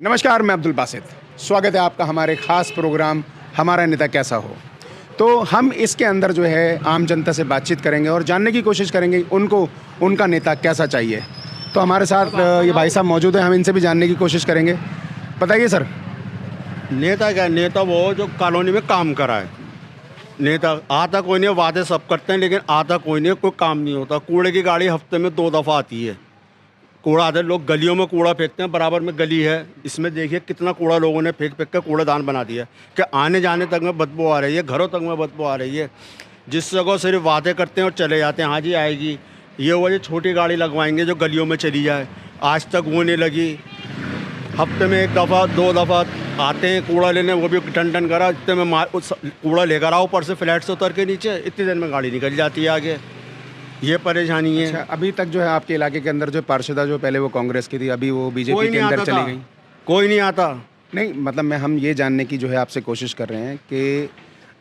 नमस्कार, मैं अब्दुल बासित। स्वागत है आपका हमारे ख़ास प्रोग्राम हमारा नेता कैसा हो। तो हम इसके अंदर जो है आम जनता से बातचीत करेंगे और जानने की कोशिश करेंगे उनको उनका नेता कैसा चाहिए। तो हमारे साथ ये भाई साहब मौजूद हैं, हम इनसे भी जानने की कोशिश करेंगे। बताइए सर। नेता क्या, नेता वो जो कॉलोनी में काम कराए। नेता आता कोई नहीं, वादे सब करते हैं लेकिन आता कोई नहीं, कोई काम नहीं होता। कूड़े की गाड़ी हफ्ते में 2 दफ़ा आती है। कूड़ा आते लोग गलियों में कूड़ा फेंकते हैं, बराबर में गली है, इसमें देखिए कितना कूड़ा लोगों ने फेंक फेंक कर कूड़ेदान बना दिया कि आने जाने तक में बदबू आ रही है, घरों तक में बदबू आ रही है। जिस जगह सिर्फ वादे करते हैं और चले जाते हैं, हाँ जी आएगी, ये वो जो छोटी गाड़ी लगवाएंगे जो गलियों में चली जाए, आज तक वो नहीं लगी। हफ्ते में 1 दफ़ा 2 दफ़ा आते हैं कूड़ा लेने, वो भी टन टन करा, इतने में कूड़ा लेकर आओ ऊपर से फ्लैट से उतर के नीचे, इतनी देर में गाड़ी निकल जाती है आगे। ये परेशानी है। अच्छा, अभी तक जो है आपके इलाके के अंदर जो पार्षदा जो पहले वो कांग्रेस की थी, अभी वो कोई बीजेपी के नहीं अंदर आता चली था, गई। कोई नहीं आता। नहीं मतलब हम ये जानने की जो है आपसे कोशिश कर रहे हैं कि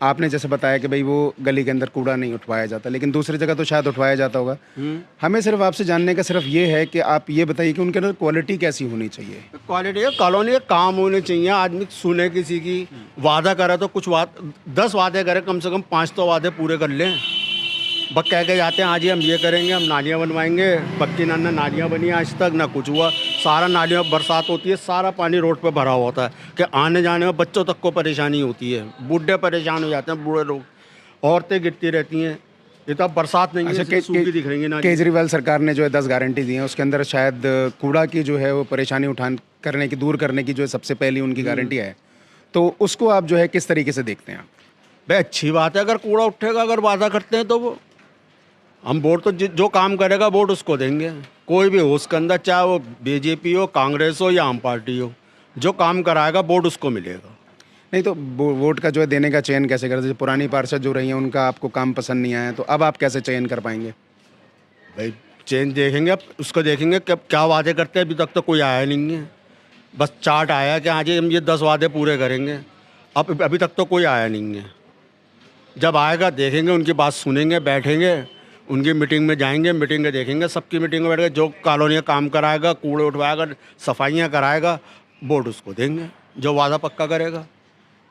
आपने जैसे बताया कि भाई वो गली के अंदर कूड़ा नहीं उठवाया जाता, लेकिन दूसरी जगह तो शायद उठवाया जाता होगा। हमें सिर्फ आपसे जानने का सिर्फ ये है कि आप ये बताइए कि उनके अंदर क्वालिटी कैसी होनी चाहिए। क्वालिटी है, कॉलोनी के काम होने चाहिए। आदमी सुने किसी की, वादा करे तो कुछ 10 वादे करे, कम से कम 5 तो वादे पूरे कर लें। बस कह के जाते हैं हाँ जी हम ये करेंगे, हम नालियाँ बनवाएंगे, पक्की ना नालियाँ बनी आज तक ना कुछ हुआ। सारा नालियों में बरसात होती है, सारा पानी रोड पे भरा हुआ होता है कि आने जाने में बच्चों तक को परेशानी होती है, बूढ़े परेशान हो जाते हैं, बूढ़े लोग, औरतें गिरती रहती हैं। ये तो अब बरसात नहीं है, सूखी दिख रही है नाली। केजरीवाल सरकार ने जो है 10 गारंटी दी हैं, उसके अंदर शायद कूड़ा की जो है वो परेशानी दूर करने की जो है सबसे पहली उनकी गारंटी है। तो उसको आप जो है किस तरीके से देखते हैं आप? भाई अच्छी बात है, अगर कूड़ा उठेगा, अगर वादा करते हैं तो वो हम वोट तो जो काम करेगा वोट उसको देंगे। कोई भी हो उसके अंदर, चाहे वो बीजेपी हो, कांग्रेस हो या आम पार्टी हो, जो काम कराएगा वोट उसको मिलेगा। नहीं तो वोट का जो है देने का चयन कैसे करते? जैसे पुरानी पार्षद जो रही हैं उनका आपको काम पसंद नहीं आया, तो अब आप कैसे चयन कर पाएंगे? भाई चेंज देखेंगे, अब उसको देखेंगे कि क्या वादे करते हैं। अभी तक तो कोई आया नहीं है, बस चार्ट आया कि हाँ जी हम ये 10 वादे पूरे करेंगे। अब अभी तक तो कोई आया नहीं है। जब आएगा देखेंगे, उनकी बात सुनेंगे, बैठेंगे, उनकी मीटिंग में जाएंगे, मीटिंग में देखेंगे, सबकी मीटिंग में बैठ के जो कॉलोनी का काम कराएगा, कूड़े उठवाएगा, सफाइयाँ कराएगा, वोट उसको देंगे जो वादा पक्का करेगा।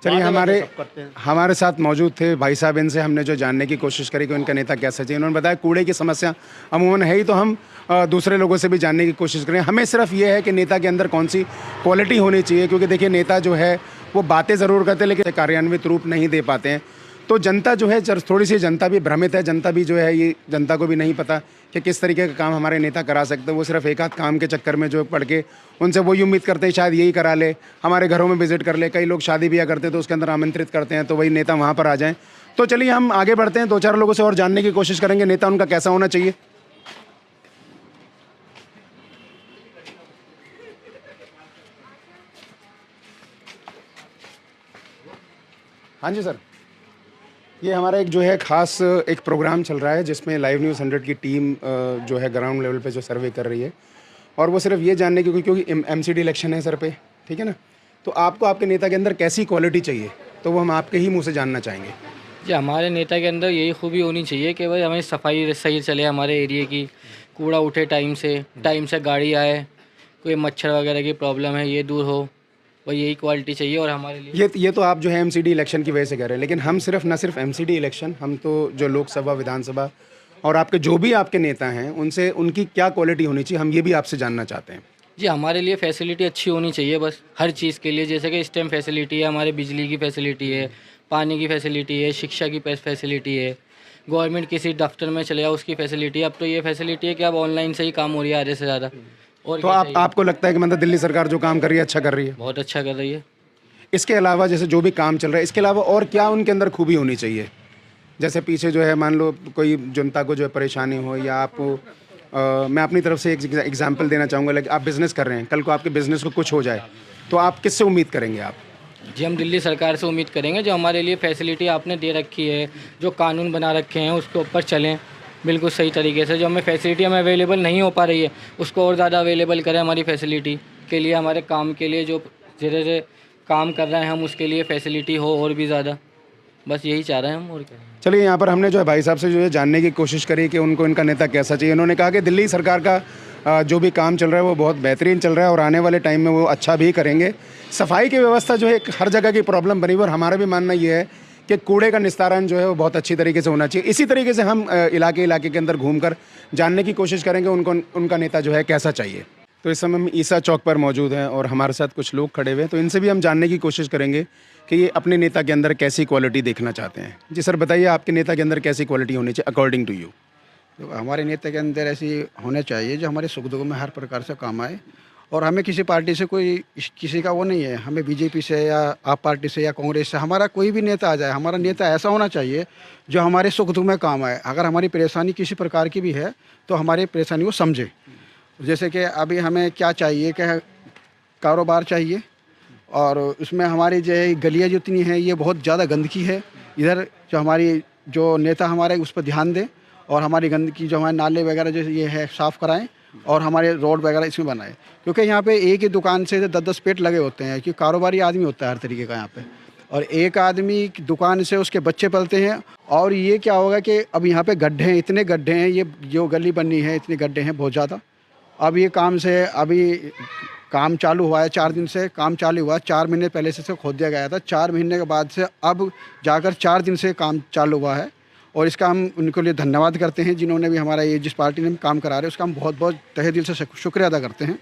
चलिए, वादा सब करते हैं। हमारे साथ मौजूद थे भाई साहब। इनसे हमने जो जानने की कोशिश करी कि उनका नेता कैसा चाहिए, उन्होंने बताया कूड़े की समस्या अमूमन है ही, तो हम दूसरे लोगों से भी जानने की कोशिश करें। हमें सिर्फ ये है कि नेता के अंदर कौन सी क्वालिटी होनी चाहिए, क्योंकि देखिए नेता जो है वो बातें ज़रूर करते हैं लेकिन कार्यान्वित रूप नहीं दे पाते हैं। तो जनता जो है थोड़ी सी जनता भी भ्रमित है। जनता भी जो है ये जनता को भी नहीं पता कि किस तरीके का काम हमारे नेता करा सकते हैं। वो सिर्फ एक आध काम के चक्कर में जो पढ़ के उनसे वही उम्मीद करते हैं शायद यही करा ले, हमारे घरों में विजिट कर ले। कई लोग शादी ब्याह करते हैं तो उसके अंदर आमंत्रित करते हैं तो वही नेता वहाँ पर आ जाएँ। तो चलिए हम आगे बढ़ते हैं, 2-4 लोगों से और जानने की कोशिश करेंगे नेता उनका कैसा होना चाहिए। हाँ जी सर, ये हमारा एक जो है ख़ास एक प्रोग्राम चल रहा है जिसमें लाइव न्यूज़ 100 की टीम जो है ग्राउंड लेवल पे जो सर्वे कर रही है, और वो सिर्फ ये जानने की क्योंकि एमसीडी इलेक्शन है सर पे, ठीक है ना। तो आपको आपके नेता के अंदर कैसी क्वालिटी चाहिए, तो वो हम आपके ही मुंह से जानना चाहेंगे। जी, हमारे नेता के अंदर यही खूबी होनी चाहिए कि भाई हमें सफाई सही चले, हमारे एरिया की कूड़ा उठे टाइम से गाड़ी आए, कोई मच्छर वगैरह की प्रॉब्लम है ये दूर हो, भाई यही क्वालिटी चाहिए। और हमारे लिए ये तो आप जो है एमसीडी इलेक्शन की वजह से कह रहे हैं, लेकिन हम न सिर्फ एमसीडी इलेक्शन, हम तो जो लोकसभा, विधानसभा और आपके जो भी आपके नेता हैं उनसे उनकी क्या क्वालिटी होनी चाहिए, हम ये भी आपसे जानना चाहते हैं। जी, हमारे लिए फैसिलिटी अच्छी होनी चाहिए बस हर चीज़ के लिए। जैसे कि इस टाइम फैसिलिटी है, हमारे बिजली की फैसिलिटी है, पानी की फैसिलिटी है, शिक्षा की फैसिलिटी है, गवर्नमेंट किसी दफ्तर में चले जाओ उसकी फैसिलिटी है। अब तो ये फैसिलिटी है कि अब ऑनलाइन से ही काम हो रही है आधे से ज़्यादा। और तो क्या चाहिए? आपको लगता है कि मतलब दिल्ली सरकार जो काम कर रही है अच्छा कर रही है? बहुत अच्छा कर रही है। इसके अलावा जैसे जो भी काम चल रहा है, इसके अलावा और क्या उनके अंदर खूबी होनी चाहिए? जैसे पीछे जो है मान लो कोई जनता को जो है परेशानी हो, या आपको मैं अपनी तरफ से एक एग्जांपल देना चाहूँगा। लाइक आप बिज़नेस कर रहे हैं, कल को आपके बिज़नेस को कुछ हो जाए तो आप किससे उम्मीद करेंगे आप? जी, हम दिल्ली सरकार से उम्मीद करेंगे जो हमारे लिए फैसिलिटी आपने दे रखी है, जो कानून बना रखे हैं उसके ऊपर चलें बिल्कुल सही तरीके से। जो हमें फैसिलिटी हमें अवेलेबल नहीं हो पा रही है उसको और ज़्यादा अवेलेबल करें हमारी फैसिलिटी के लिए, हमारे काम के लिए। जो धीरे धीरे काम कर रहे हैं हम उसके लिए फैसिलिटी हो और भी ज़्यादा। बस यही चाह रहे हैं हम, और क्या। चलिए, यहाँ पर हमने जो है भाई साहब से जो है जानने की कोशिश करी कि उनको इनका नेता कैसा चाहिए। उन्होंने कहा कि दिल्ली सरकार का जो भी काम चल रहा है वो बहुत बेहतरीन चल रहा है और आने वाले टाइम में वो अच्छा भी करेंगे। सफाई की व्यवस्था जो है एक हर जगह की प्रॉब्लम बनी हुई, और हमारा भी मानना ये है कि कूड़े का निस्तारण जो है वो बहुत अच्छी तरीके से होना चाहिए। इसी तरीके से हम इलाके के अंदर घूमकर जानने की कोशिश करेंगे उनका नेता जो है कैसा चाहिए। तो इस समय हम ईसा चौक पर मौजूद हैं और हमारे साथ कुछ लोग खड़े हुए हैं, तो इनसे भी हम जानने की कोशिश करेंगे कि ये अपने नेता के अंदर कैसी क्वालिटी देखना चाहते हैं। जी सर, बताइए आपके नेता के अंदर कैसी क्वालिटी होनी चाहिए अकॉर्डिंग टू यू। तो हमारे नेता के अंदर ऐसी होने चाहिए जो हमारे सुख दुख में हर प्रकार से काम आए, और हमें किसी पार्टी से किसी का वो नहीं है, हमें बीजेपी से या आप पार्टी से या कांग्रेस से, हमारा कोई भी नेता आ जाए, हमारा नेता ऐसा होना चाहिए जो हमारे सुख दुख में काम आए। अगर हमारी परेशानी किसी प्रकार की भी है तो हमारी परेशानी को समझे। जैसे कि अभी हमें क्या चाहिए कि कारोबार चाहिए, और उसमें हमारी जो है गलियाँ जितनी हैं ये बहुत ज़्यादा गंदगी है। इधर जो हमारी जो नेता हमारे उस पर ध्यान दें और हमारी गंदगी जो हमारे नाले वगैरह जो ये है साफ़ कराएं, और हमारे रोड वगैरह इसमें बनाएं। क्योंकि यहाँ पे एक ही दुकान से 10-10 पेट लगे होते हैं, क्योंकि कारोबारी आदमी होता है हर तरीके का यहाँ पे, और एक आदमी की दुकान से उसके बच्चे पलते हैं। और ये क्या होगा कि अब यहाँ पे गड्ढे हैं, इतने गड्ढे हैं, ये जो गली बननी है इतने गड्ढे हैं बहुत ज़्यादा। अब ये काम चालू हुआ है, 4 दिन से काम चालू हुआ, 4 महीने पहले से खोद दिया गया था, 4 महीने के बाद से अब जाकर 4 दिन से काम चालू हुआ है। और इसका हम उनके लिए धन्यवाद करते हैं, जिन्होंने भी हमारा ये जिस पार्टी ने हम काम करा रहे हैं उसका हम बहुत बहुत तहे दिल से शुक्रिया अदा करते हैं।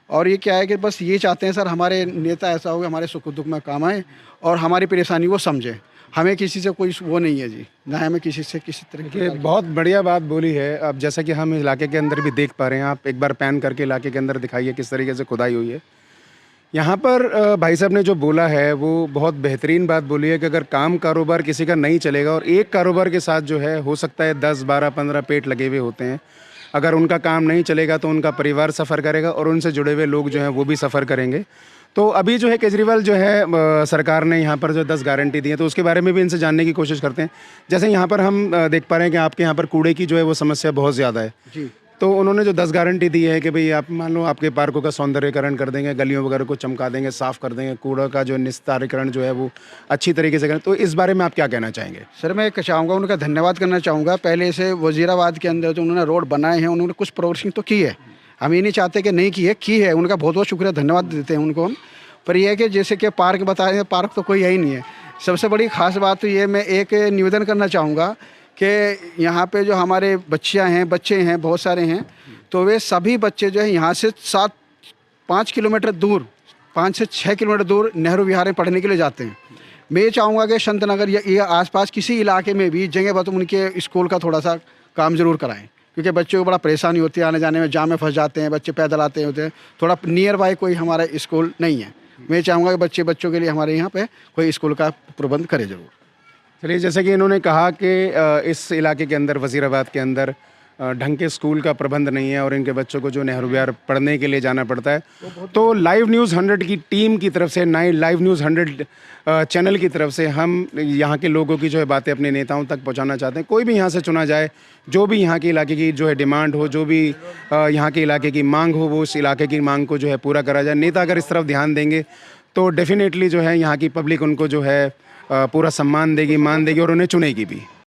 और ये क्या है कि बस ये चाहते हैं सर, हमारे नेता ऐसा हो कि हमारे सुख दुख में काम आए और हमारी परेशानी वो समझे। हमें किसी से कोई वो नहीं है जी, ना हमें किसी से किसी तरह की। बहुत बढ़िया बात बोली है। अब जैसा कि हम इलाके के अंदर भी देख पा रहे हैं, आप एक बार पैन करके इलाके के अंदर दिखाइए किस तरीके से खुदाई हुई है। यहाँ पर भाई साहब ने जो बोला है वो बहुत बेहतरीन बात बोली है कि अगर काम कारोबार किसी का नहीं चलेगा, और एक कारोबार के साथ जो है हो सकता है 10, 12, 15 पेट लगे हुए होते हैं, अगर उनका काम नहीं चलेगा तो उनका परिवार सफ़र करेगा और उनसे जुड़े हुए लोग जो हैं वो भी सफ़र करेंगे। तो अभी जो है केजरीवाल जो है सरकार ने यहाँ पर जो 10 गारंटी दी है, तो उसके बारे में भी इनसे जानने की कोशिश करते हैं। जैसे यहाँ पर हम देख पा रहे हैं कि आपके यहाँ पर कूड़े की जो है वो समस्या बहुत ज़्यादा है जी। तो उन्होंने जो 10 गारंटी दी है कि भाई आप मान लो आपके पार्कों का सौंदर्यीकरण कर देंगे, गलियों वगैरह को चमका देंगे, साफ़ कर देंगे, कूड़ा का जो निस्तारीकरण जो है वो अच्छी तरीके से करें, तो इस बारे में आप क्या कहना चाहेंगे? सर मैं चाहूँगा, उनका धन्यवाद करना चाहूँगा। पहले से वज़ीराबाद के अंदर जो उन्होंने रोड बनाए हैं, उन्होंने कुछ प्रोग्रेसिंग तो की है, हम ये नहीं चाहते कि नहीं की है, उनका बहुत बहुत शुक्रिया, धन्यवाद देते हैं उनको हम। पर यह है कि जैसे कि पार्क बता रहे हैं, पार्क तो कोई है ही नहीं है। सबसे बड़ी ख़ास बात तो ये मैं एक निवेदन करना चाहूँगा कि यहाँ पे जो हमारे बच्चे हैं बहुत सारे हैं, तो वे सभी बच्चे जो है यहाँ से 5 किलोमीटर दूर, 5 से 6 किलोमीटर दूर नेहरू विहार में पढ़ने के लिए जाते हैं। मैं ये चाहूँगा कि संत नगर या आसपास किसी इलाके में भी जगह पर उनके स्कूल का थोड़ा सा काम ज़रूर कराएं, क्योंकि बच्चों को बड़ा परेशानी होती है, आने जाने में जाम में फंस जाते हैं, बच्चे पैदल आते होते हैं, थोड़ा नियर बाय कोई हमारा स्कूल नहीं है। मैं चाहूँगा कि बच्चों के लिए हमारे यहाँ पे कोई स्कूल का प्रबंध करे ज़रूर। चलिए, जैसे कि इन्होंने कहा कि इस इलाके के अंदर वज़ीराबाद के अंदर ढंग के स्कूल का प्रबंध नहीं है और इनके बच्चों को जो नेहरू विहार पढ़ने के लिए जाना पड़ता है, तो लाइव न्यूज़ 100 की टीम की तरफ से, लाइव न्यूज़ 100 चैनल की तरफ से हम यहाँ के लोगों की जो है बातें अपने नेताओं तक पहुँचाना चाहते हैं। कोई भी यहाँ से चुना जाए, जो भी यहाँ के इलाके की जो है डिमांड हो, जो भी यहाँ के इलाके की मांग हो, वो उस इलाके की मांग को जो है पूरा करा जाए। नेता अगर इस तरफ ध्यान देंगे तो डेफिनेटली जो है यहाँ की पब्लिक उनको जो है पूरा सम्मान देगी, मान देगी और उन्हें चुनेगी भी।